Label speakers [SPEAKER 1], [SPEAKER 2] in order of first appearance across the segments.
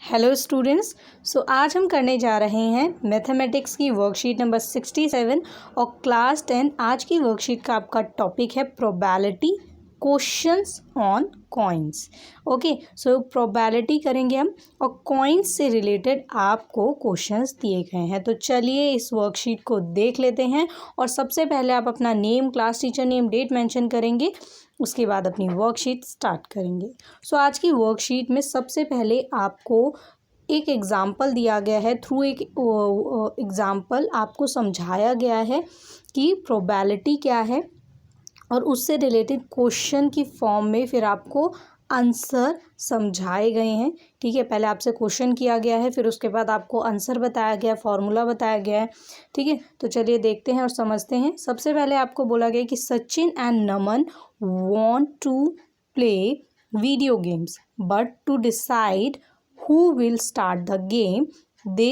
[SPEAKER 1] Hello students. आज हम करने जा रहे हैं मैथमेटिक्स की वर्कशीट नंबर 67 और क्लास 10। आज की वर्कशीट का आपका टॉपिक है probability questions on coins. Okay, so probability करेंगे हम और कॉइन्स से रिलेटेड आपको क्वेश्चंस दिए गए हैं। तो चलिए इस वर्कशीट को देख लेते हैं और सबसे पहले आप अपना name, class teacher name, date mention करेंगे, उसके बाद अपनी वर्कशीट स्टार्ट करेंगे। आज की वर्कशीट में सबसे पहले आपको एक एग्ज़ाम्पल दिया गया है। थ्रू एक एग्ज़ाम्पल आपको समझाया गया है कि प्रोबेबिलिटी क्या है और उससे रिलेटेड क्वेश्चन की फॉर्म में फिर आपको आंसर समझाए गए हैं। ठीक है, पहले आपसे क्वेश्चन किया गया है, फिर उसके बाद आपको आंसर बताया गया, फॉर्मूला बताया गया है। ठीक है, तो चलिए देखते हैं और समझते हैं। सबसे पहले आपको बोला गया कि Sachin and Naman want to play video games but to decide who will start the game they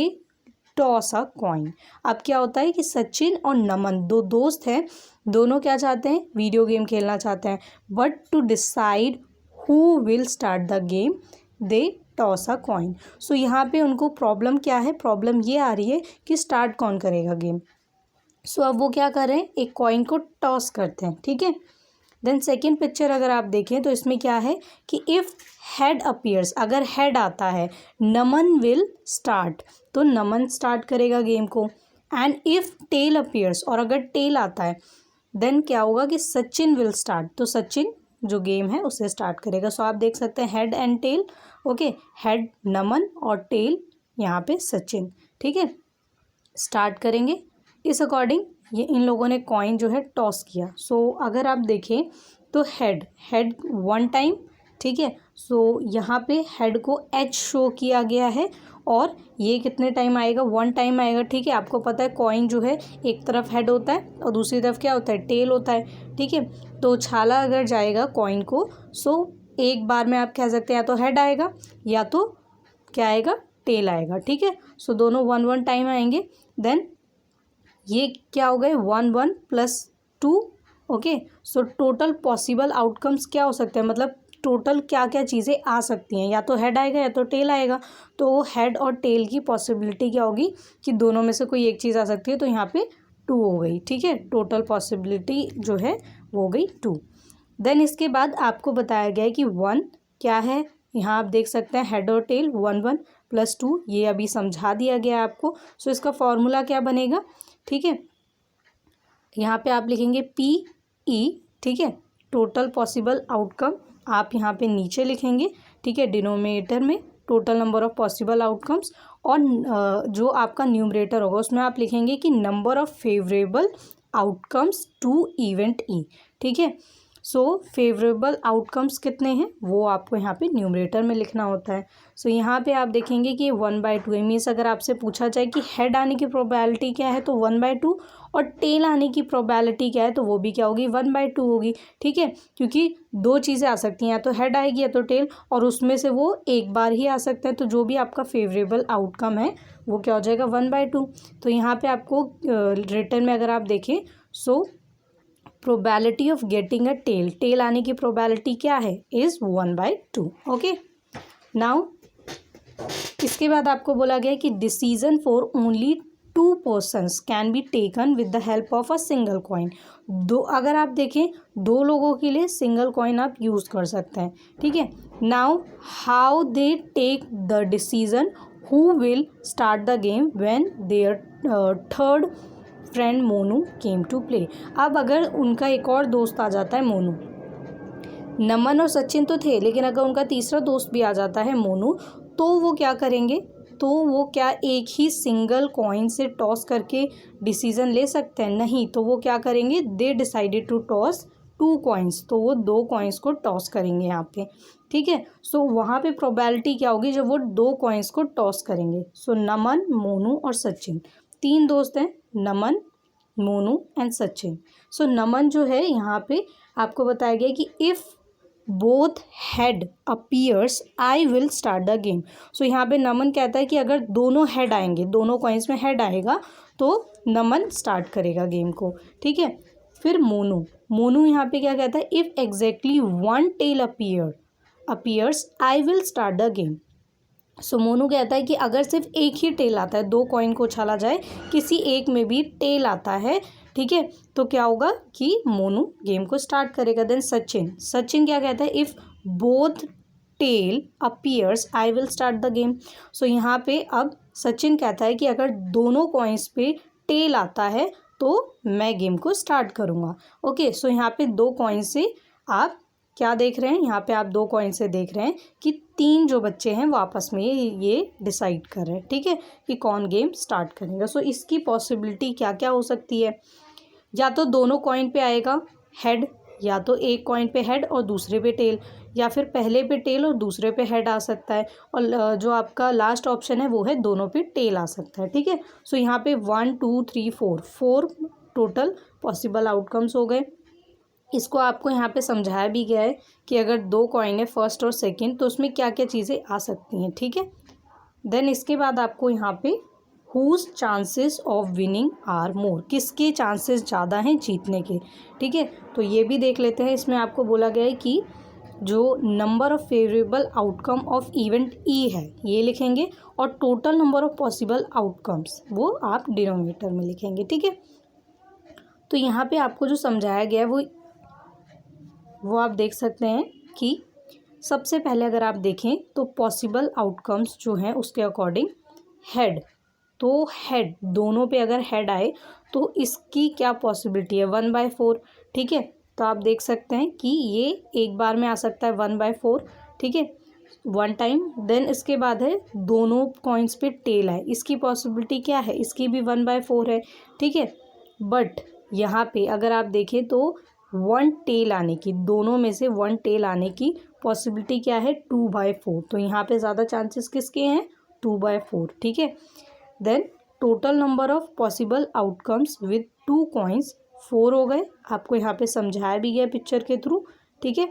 [SPEAKER 1] toss a coin. अब क्या होता है कि सचिन और नमन दो दोस्त हैं, दोनों क्या चाहते हैं, वीडियो गेम खेलना चाहते हैं। But to decide who will start the game they toss a coin. यहाँ पे उनको प्रॉब्लम क्या है, प्रॉब्लम ये आ रही है कि स्टार्ट कौन करेगा गेम। अब वो क्या कर रहे हैं, एक कॉइन को टॉस करते हैं। ठीक है, देन सेकेंड पिक्चर अगर आप देखें तो इसमें क्या है कि इफ़ हेड अपीयर्स, अगर हेड आता है नमन विल स्टार्ट, तो नमन स्टार्ट करेगा गेम को। एंड इफ़ टेल अपीयर्स, और अगर टेल आता है देन क्या होगा कि सचिन विल स्टार्ट, तो सचिन जो गेम है उसे स्टार्ट करेगा। आप देख सकते हैं head and tail. Okay, head नमन और टेल यहाँ पे सचिन। ठीक है, स्टार्ट करेंगे इस अकॉर्डिंग। ये इन लोगों ने कॉइन जो है टॉस किया। अगर आप देखें तो हेड वन टाइम। ठीक है, यहाँ पे हेड को एच शो किया गया है और ये कितने टाइम आएगा, वन टाइम आएगा। ठीक है, आपको पता है कॉइन जो है एक तरफ हेड होता है और दूसरी तरफ क्या होता है, टेल होता है। ठीक है, तो छाला अगर जाएगा कॉइन को, एक बार में आप कह सकते हैं या तो हेड आएगा या तो क्या आएगा, टेल आएगा। ठीक है, दोनों वन वन टाइम आएंगे। देन ये क्या हो गए, 1 1 + 2। ओके, टोटल पॉसिबल आउटकम्स क्या हो सकते हैं, मतलब टोटल क्या क्या चीज़ें आ सकती हैं, या तो हेड आएगा या तो टेल आएगा। तो हेड और टेल की पॉसिबिलिटी क्या होगी कि दोनों में से कोई एक चीज़ आ सकती है, तो यहाँ पे 2 हो गई। ठीक है, टोटल पॉसिबिलिटी जो है वो हो गई 2। देन इसके बाद आपको बताया गया है कि 1 क्या है, यहाँ आप देख सकते हैं हेड और टेल 1 1 + 2, ये अभी समझा दिया गया है आपको। इसका फॉर्मूला क्या बनेगा। ठीक है, यहाँ पे आप लिखेंगे PE। ठीक है, टोटल पॉसिबल आउटकम आप यहाँ पे नीचे लिखेंगे। ठीक है, डिनोमिनेटर में total number of possible outcomes, और जो आपका न्यूमरेटर होगा उसमें आप लिखेंगे कि number of favourable outcomes to event E। ठीक है, फेवरेबल आउटकम्स कितने हैं वो आपको यहाँ पे न्यूमरेटर में लिखना होता है। यहाँ पे आप देखेंगे कि 1/2 मीन्स अगर आपसे पूछा जाए कि हेड आने की प्रोबेबिलिटी क्या है तो 1/2, और टेल आने की प्रोबेबिलिटी क्या है तो वो भी क्या होगी, 1/2 होगी। ठीक है, क्योंकि दो चीज़ें आ सकती हैं, या तो हेड आएगी या तो टेल, और उसमें से वो एक बार ही आ सकता है। तो जो भी आपका फेवरेबल आउटकम है वो क्या हो जाएगा, 1/2। तो यहाँ पे आपको रिटर्न में अगर आप देखें probability of getting a tail आने की प्रोबेबिलिटी क्या है, इज़ 1/2। ओके, नाउ इसके बाद आपको बोला गया कि decision for only 2 persons can be taken with the help of a single coin. अगर आप देखें 2 लोगों के लिए सिंगल कॉइन आप यूज़ कर सकते हैं। ठीक है, now how they take the decision who will start the game when their third friend Monu came to play. अब अगर उनका एक और दोस्त आ जाता है मोनू, नमन और सचिन तो थे, लेकिन अगर उनका तीसरा दोस्त भी आ जाता है मोनू, तो वो क्या करेंगे, तो वो क्या एक ही सिंगल कॉइन से टॉस करके डिसीजन ले सकते हैं, नहीं। तो वो क्या करेंगे, they decided to toss 2 coins, तो वो 2 कॉइन्स को टॉस करेंगे यहाँ पे। ठीक है, वहाँ पे प्रोबेबिलिटी क्या होगी जब वो 2 कॉइन्स को टॉस करेंगे। नमन, मोनू और सचिन 3 दोस्त हैं, नमन, मोनू एंड सचिन। नमन जो है यहाँ पे आपको बताया गया कि if both head appears I will start the game. यहाँ पे नमन कहता है कि अगर दोनों हेड आएंगे, दोनों कॉइन्स में हेड आएगा तो नमन स्टार्ट करेगा गेम को। ठीक है, फिर मोनू यहाँ पे क्या कहता है, if exactly 1 tail appears I will start the game. So Monu कहता है कि अगर सिर्फ एक ही टेल आता है, 2 कॉइन को उछाला जाए, किसी एक में भी टेल आता है, ठीक है, तो क्या होगा कि मोनू गेम को स्टार्ट करेगा। देन सचिन क्या कहता है, if both tail appears I will start the game. So यहाँ पे अब सचिन कहता है कि अगर दोनों कॉइन्स पे टेल आता है तो मैं गेम को स्टार्ट करूँगा। ओके, सो यहाँ पे 2 कॉइन से आप क्या देख रहे हैं, यहाँ पे आप 2 कॉइन से देख रहे हैं कि 3 जो बच्चे हैं वो आपस में ये डिसाइड कर रहे हैं, ठीक है, कि कौन गेम स्टार्ट करेगा। सो इसकी पॉसिबिलिटी क्या क्या हो सकती है, या तो दोनों कॉइन पे आएगा हेड, या तो एक कॉइन पे हेड और दूसरे पे टेल, या फिर पहले पे टेल और दूसरे पे हेड आ सकता है, और जो आपका लास्ट ऑप्शन है वो है दोनों पे टेल आ सकता है, ठीक है। सो यहाँ पे 1 2 3 4 टोटल पॉसिबल आउटकम्स हो गए। इसको आपको यहाँ पे समझाया भी गया है कि अगर 2 कॉइन है फर्स्ट और सेकंड तो उसमें क्या क्या चीज़ें आ सकती हैं, ठीक है। देन इसके बाद आपको यहाँ पे whose chances of winning are more, किसके चांसेस ज़्यादा हैं जीतने के, ठीक है। तो ये भी देख लेते हैं। इसमें आपको बोला गया है कि जो number of favourable outcome of event E है ये लिखेंगे, और total number of possible outcomes वो आप डिनोमिनेटर में लिखेंगे, ठीक है। तो यहाँ पे आपको जो समझाया गया है वो आप देख सकते हैं कि सबसे पहले अगर आप देखें तो पॉसिबल आउटकम्स जो हैं उसके अकॉर्डिंग हेड, तो हेड दोनों पे अगर हेड आए तो इसकी क्या पॉसिबिलिटी है 1/4, ठीक है। तो आप देख सकते हैं कि ये एक बार में आ सकता है 1/4, ठीक है, 1 टाइम। देन इसके बाद है दोनों कॉइन्स पे टेल है, इसकी पॉसिबिलिटी क्या है, इसकी भी 1/4 है, ठीक है। बट यहाँ पे अगर आप देखें तो 1 टेल आने की, दोनों में से 1 टेल आने की पॉसिबिलिटी क्या है 2/4, तो यहाँ पे ज़्यादा चांसेस किसके हैं 2/4, ठीक है। Then total number of possible outcomes with 2 coins 4 हो गए। आपको यहाँ पे समझाया भी गया पिक्चर के थ्रू, ठीक है,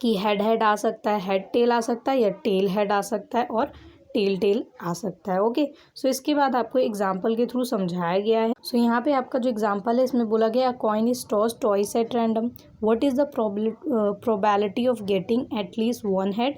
[SPEAKER 1] कि हेड आ सकता है, हेड टेल आ सकता है, या टेल हेड आ सकता है, और टेल आ सकता है। ओके, सो इसके बाद आपको एग्जाम्पल के थ्रू समझाया गया है। सो यहाँ पे आपका जो एग्जाम्पल है इसमें बोला गया coin is toss twice at random, what is the probability of getting at least 1 head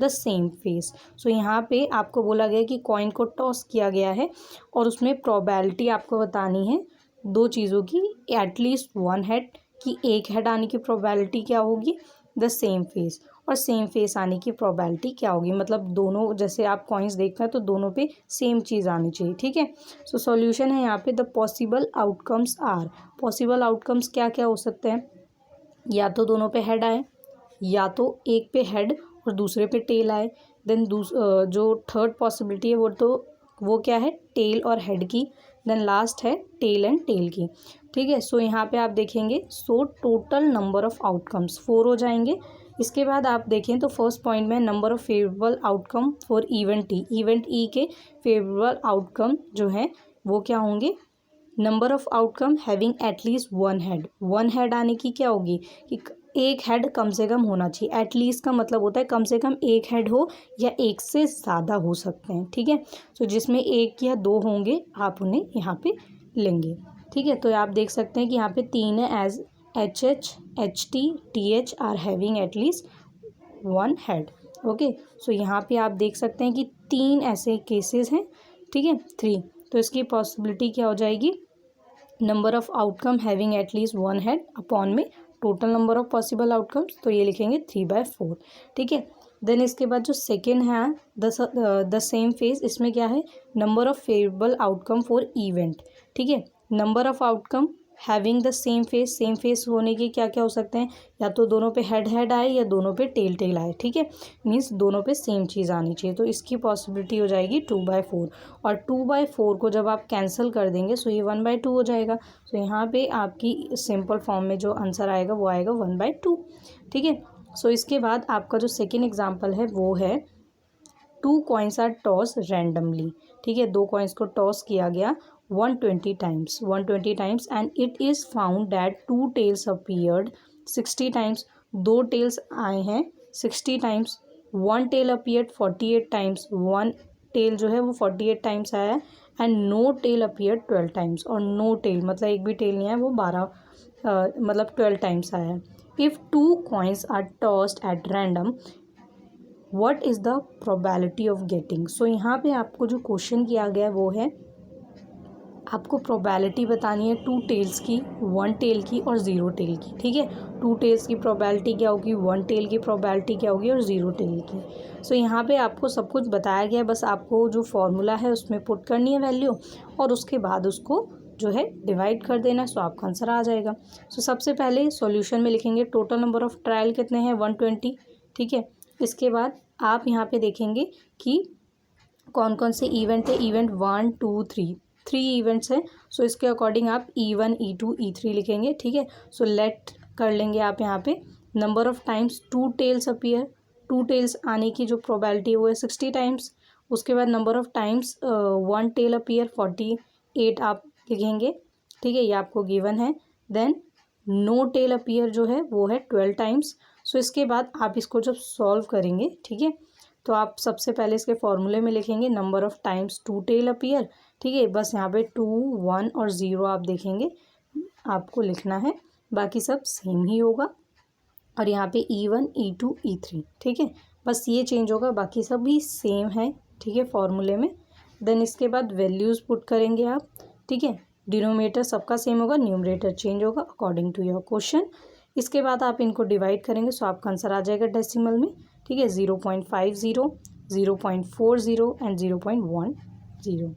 [SPEAKER 1] the same face. So यहाँ पे आपको बोला गया कि कॉइन को टॉस किया गया है और उसमें प्रोबेबिलिटी आपको बतानी है 2 चीज़ों की, एटलीस्ट 1 हेड की, एक हेड आने की प्रोबेबिलिटी क्या होगी, द सेम फेस, और सेम फेस आने की प्रोबेबिलिटी क्या होगी, मतलब दोनों जैसे आप कॉइन्स देख रहे हैं तो दोनों पे सेम चीज़ आनी चाहिए, ठीक है। सो सॉल्यूशन है यहाँ पे the possible outcomes are, possible outcomes क्या क्या हो सकते हैं, या तो दोनों पे हेड आए, या तो एक पे हेड और दूसरे पे टेल आए। देन जो थर्ड पॉसिबिलिटी है वो क्या है टेल और हेड की। देन लास्ट है टेल एंड टेल की, ठीक है। सो यहाँ पे आप देखेंगे so total number of outcomes 4 हो जाएंगे। इसके बाद आप देखें तो फर्स्ट पॉइंट में number of favourable outcome for event E के फेवरेबल आउटकम जो है वो क्या होंगे, number of outcome having at least 1 head आने की क्या होगी कि एक हेड कम से कम होना चाहिए। एटलीस्ट का मतलब होता है कम से कम एक हेड हो या एक से ज़्यादा हो सकते हैं, ठीक है। तो जिसमें 1 या 2 होंगे आप उन्हें यहाँ पे लेंगे, ठीक है। तो आप देख सकते हैं कि यहाँ पे 3 है, as HH HT TH are having at least 1 head. Okay, so यहाँ पे आप देख सकते हैं कि 3 ऐसे केसेस हैं, ठीक है, 3। तो इसकी पॉसिबिलिटी क्या हो जाएगी, number of outcome having at least 1 head upon में total number of possible outcomes, तो ये लिखेंगे 3/4, ठीक है। देन इसके बाद जो सेकेंड है द सेम फेस, इसमें क्या है number of favourable outcome for event, ठीक है। Number of outcome having the same face होने के क्या क्या हो सकते हैं, या तो दोनों पे हेड आए या दोनों पे टेल आए, ठीक है, मीन्स दोनों पे सेम चीज़ आनी चाहिए। तो इसकी पॉसिबिलिटी हो जाएगी 2/4, और 2/4 को जब आप कैंसिल कर देंगे सो ये 1/2 हो जाएगा। तो यहाँ पे आपकी सिंपल फॉर्म में जो आंसर आएगा वो आएगा 1/2, ठीक है। सो इसके बाद आपका जो सेकेंड एग्जाम्पल है वो है 2 कॉइन्स आर टॉस रैंडमली, ठीक है, 2 कॉइन्स को टॉस किया गया 120 times and it is found that 2 tails appeared 60 times, 2 tails आए हैं 60 times, 1 tail appeared 48 times, 1 tail जो है वो 48 टाइम्स आया है, and no tail appeared 12 times, और नो टेल मतलब एक भी टेल नहीं आया वो 12 टाइम्स आया है। If 2 coins are tossed at random what is the probability of getting. So यहाँ पे आपको जो क्वेश्चन किया गया है वो है, आपको प्रोबेबिलिटी बतानी है 2 टेल्स की, 1 टेल की और 0 टेल की। ठीक है, 2 टेल्स की प्रोबेबिलिटी क्या होगी, 1 टेल की प्रोबेबिलिटी क्या होगी और 0 टेल की। सो यहाँ पे आपको सब कुछ बताया गया है, बस आपको जो फॉर्मूला है उसमें पुट करनी है वैल्यू और उसके बाद उसको जो है डिवाइड कर देना है। सो आपका आंसर आ जाएगा। सो सबसे पहले सॉल्यूशन में लिखेंगे टोटल नंबर ऑफ ट्रायल कितने हैं, 120। ठीक है, इसके बाद आप यहाँ पे देखेंगे कि कौन कौन से इवेंट है, इवेंट 1 2 3 इवेंट्स हैं। सो इसके अकॉर्डिंग आप E1 E2 E3 लिखेंगे। ठीक है, सो लेट कर लेंगे आप यहाँ पे number of times 2 tails appear, 2 tails आने की जो प्रोबेबिलिटी है वो है 60 टाइम्स। उसके बाद number of times 1 tail appear 48 आप लिखेंगे। ठीक है, ये आपको गिवन है। देन नो टेल अपीयर जो है वो है 12 टाइम्स। सो इसके बाद आप इसको जब सॉल्व करेंगे, ठीक है, तो आप सबसे पहले इसके फॉर्मूले में लिखेंगे number of times 2 tail appear. ठीक है, बस यहाँ पे 2 1 और 0 आप देखेंगे, आपको लिखना है, बाकी सब सेम ही होगा। और यहाँ पे E1 E2 E3। ठीक है, बस ये चेंज होगा, बाकी सब भी सेम है। ठीक है, फॉर्मूले में। देन इसके बाद वैल्यूज़ पुट करेंगे आप। ठीक है, डिनोमिनेटर सबका सेम होगा, न्यूमरेटर चेंज होगा अकॉर्डिंग टू योर क्वेश्चन। इसके बाद आप इनको डिवाइड करेंगे, सो आपका आंसर आ जाएगा डेसिमल में। ठीक है, 0.50 0.40 एंड 0.10।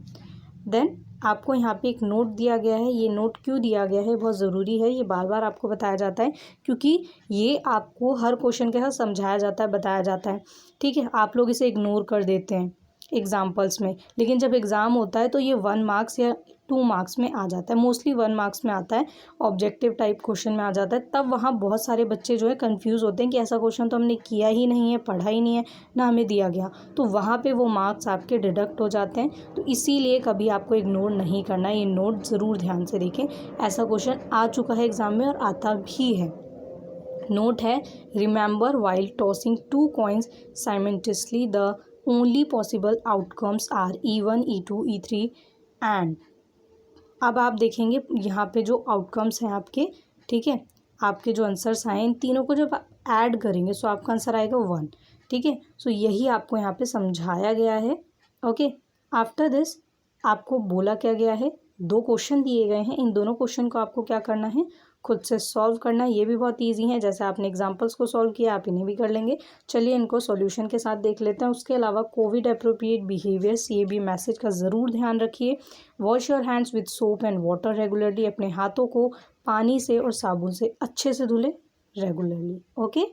[SPEAKER 1] देन आपको यहाँ पे एक नोट दिया गया है। ये नोट क्यों दिया गया है, बहुत ज़रूरी है, ये बार बार आपको बताया जाता है क्योंकि ये आपको हर क्वेश्चन के साथ समझाया जाता है, बताया जाता है। ठीक है, आप लोग इसे इग्नोर कर देते हैं एग्जाम्पल्स में, लेकिन जब एग्ज़ाम होता है तो ये 1 मार्क्स या 2 मार्क्स में आ जाता है, मोस्टली 1 मार्क्स में आता है, ऑब्जेक्टिव टाइप क्वेश्चन में आ जाता है। तब वहाँ बहुत सारे बच्चे जो है कंफ्यूज होते हैं कि ऐसा क्वेश्चन तो हमने किया ही नहीं है, पढ़ा ही नहीं है, ना हमें दिया गया, तो वहाँ पे वो मार्क्स आपके डिडक्ट हो जाते हैं। तो इसीलिए कभी आपको इग्नोर नहीं करना, ये नोट ज़रूर ध्यान से देखें। ऐसा क्वेश्चन आ चुका है एग्ज़ाम में और आता भी है। नोट है, remember while tossing 2 coins simultaneously the only possible outcomes are E1 E2 E3 and. अब आप देखेंगे यहाँ पे जो आउटकम्स हैं आपके, ठीक है, आपके जो आंसर्स आए इन तीनों को जब ऐड करेंगे सो आपका आंसर आएगा 1। ठीक है, सो यही आपको यहाँ पे समझाया गया है। ओके, आफ्टर दिस आपको बोला क्या गया है, 2 क्वेश्चन दिए गए हैं, इन दोनों क्वेश्चन को आपको क्या करना है, खुद से सॉल्व करना है। ये भी बहुत इजी है, जैसे आपने एग्जांपल्स को सॉल्व किया आप इन्हें भी कर लेंगे। चलिए इनको सॉल्यूशन के साथ देख लेते हैं। उसके अलावा कोविड अप्रोप्रिएट बिहेवियर्स, ये भी मैसेज का ज़रूर ध्यान रखिए। Wash your hands with soap and water regularly, अपने हाथों को पानी से और साबुन से अच्छे से धुलें रेगुलरली। ओके,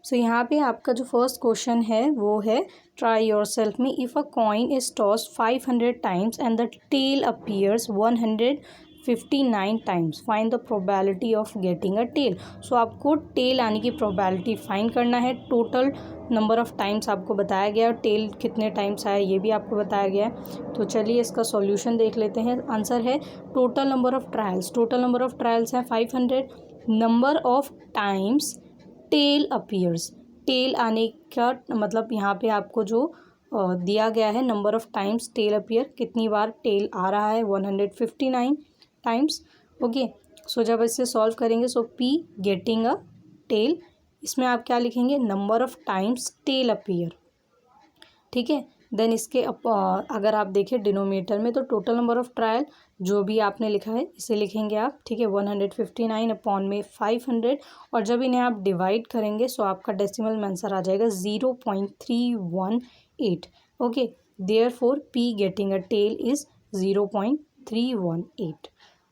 [SPEAKER 1] सो यहाँ पे आपका जो फर्स्ट क्वेश्चन है वो है, ट्राई योर सेल्फ में, if a coin is tossed 500 times and the tail appears 159 times, find the probability of getting a tail. So आपको टेल आने की प्रोबेबिलिटी फाइंड करना है। टोटल नंबर ऑफ टाइम्स आपको बताया गया है, टेल कितने टाइम्स आया ये भी आपको बताया गया है। तो चलिए इसका सॉल्यूशन देख लेते हैं। आंसर है total number of trials, total number of trials हैं 500, number of times tail appears, tail आने का मतलब यहाँ पे आपको जो दिया गया है number of times tail appear, कितनी बार टेल आ रहा है, 159 टाइम्स। ओके, सो जब इसे सॉल्व करेंगे so P getting a tail, इसमें आप क्या लिखेंगे, number of times tail appear. ठीक है, देन इसके अगर आप देखें डिनोमिनेटर में तो टोटल नंबर ऑफ ट्रायल जो भी आपने लिखा है इसे लिखेंगे आप। ठीक है, 159 अपॉन में 500, और जब इन्हें आप डिवाइड करेंगे सो आपका डेसिमल में आंसर आ जाएगा 0.318। Okay, therefore P getting a tail is 0.318।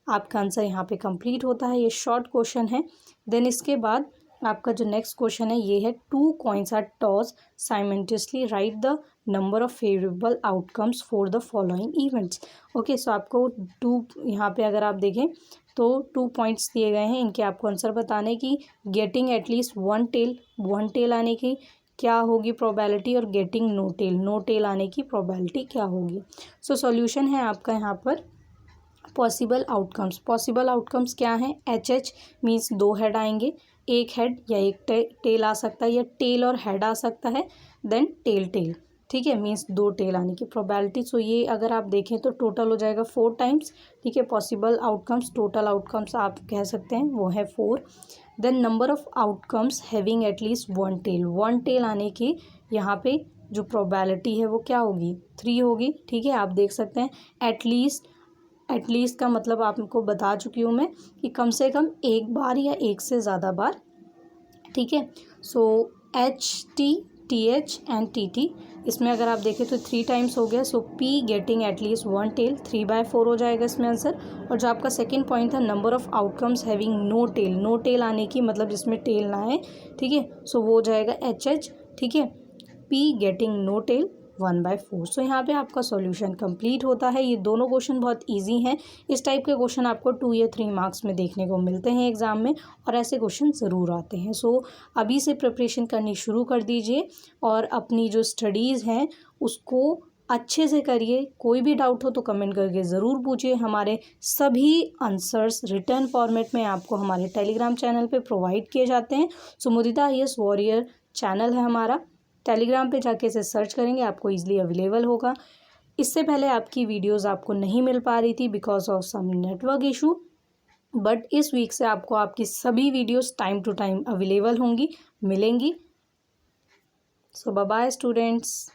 [SPEAKER 1] आपका आंसर यहाँ पे कंप्लीट होता है। ये शॉर्ट क्वेश्चन है। देन इसके बाद आपका जो नेक्स्ट क्वेश्चन है ये है, 2 coins are toss simultaneously, write the number of favourable outcomes for the following events. Okay, so आपको 2 यहाँ पे अगर आप देखें तो 2 पॉइंट्स दिए गए हैं, इनके आपको आंसर बताने की, गेटिंग एटलीस्ट 1 टेल आने की क्या होगी प्रोबेबिलिटी, और गेटिंग नो टेल आने की प्रोबेबिलिटी क्या होगी। सो सॉल्यूशन है आपका यहाँ पर पॉसिबल आउटकम्स। पॉसिबल आउटकम्स क्या हैं, HH मीन्स 2 हेड आएंगे, एक हेड या एक टेल आ सकता है, या टेल और हेड आ सकता है, देन टेल। ठीक है, मीन्स 2 टेल आने की प्रोबेबिलिटी। सो ये अगर आप देखें तो टोटल हो जाएगा 4 टाइम्स। ठीक है, पॉसिबल आउटकम्स, टोटल आउटकम्स आप कह सकते हैं वो है 4। Then number of outcomes having at least 1 tail, 1 tail आने की यहाँ पे जो प्रोबेबिलिटी है वो क्या होगी, 3 होगी। ठीक है, आप देख सकते हैं एटलीस्ट का मतलब आपको बता चुकी हूँ मैं कि कम से कम एक बार या एक से ज़्यादा बार। ठीक है, सो HT, TH एंड TT, इसमें अगर आप देखें तो 3 टाइम्स हो गया। So P getting at least 1 tail, 3/4 हो जाएगा इसमें आंसर। और जो आपका सेकंड पॉइंट था number of outcomes having no tail, no tail आने की मतलब जिसमें टेल ना है। ठीक है, सो वो हो जाएगा HH। ठीक है, P गेटिंग नो टेल 1/4। सो यहाँ पे आपका सॉल्यूशन कंप्लीट होता है। ये दोनों क्वेश्चन बहुत इजी हैं। इस टाइप के क्वेश्चन आपको 2 या 3 मार्क्स में देखने को मिलते हैं एग्जाम में, और ऐसे क्वेश्चन ज़रूर आते हैं। सो अभी से प्रिपरेशन करनी शुरू कर दीजिए और अपनी जो स्टडीज़ हैं उसको अच्छे से करिए। कोई भी डाउट हो तो कमेंट करके ज़रूर पूछिए। हमारे सभी आंसर्स रिटर्न फॉर्मेट में आपको हमारे टेलीग्राम चैनल पे प्रोवाइड किए जाते हैं। सो मुदिता IAS वॉरियर चैनल है हमारा, टेलीग्राम पे जाके इसे सर्च करेंगे आपको ईजिली अवेलेबल होगा। इससे पहले आपकी वीडियोस आपको नहीं मिल पा रही थी because of some network issue, but इस वीक से आपको आपकी सभी videos time to time available होंगी, मिलेंगी। So bye bye students.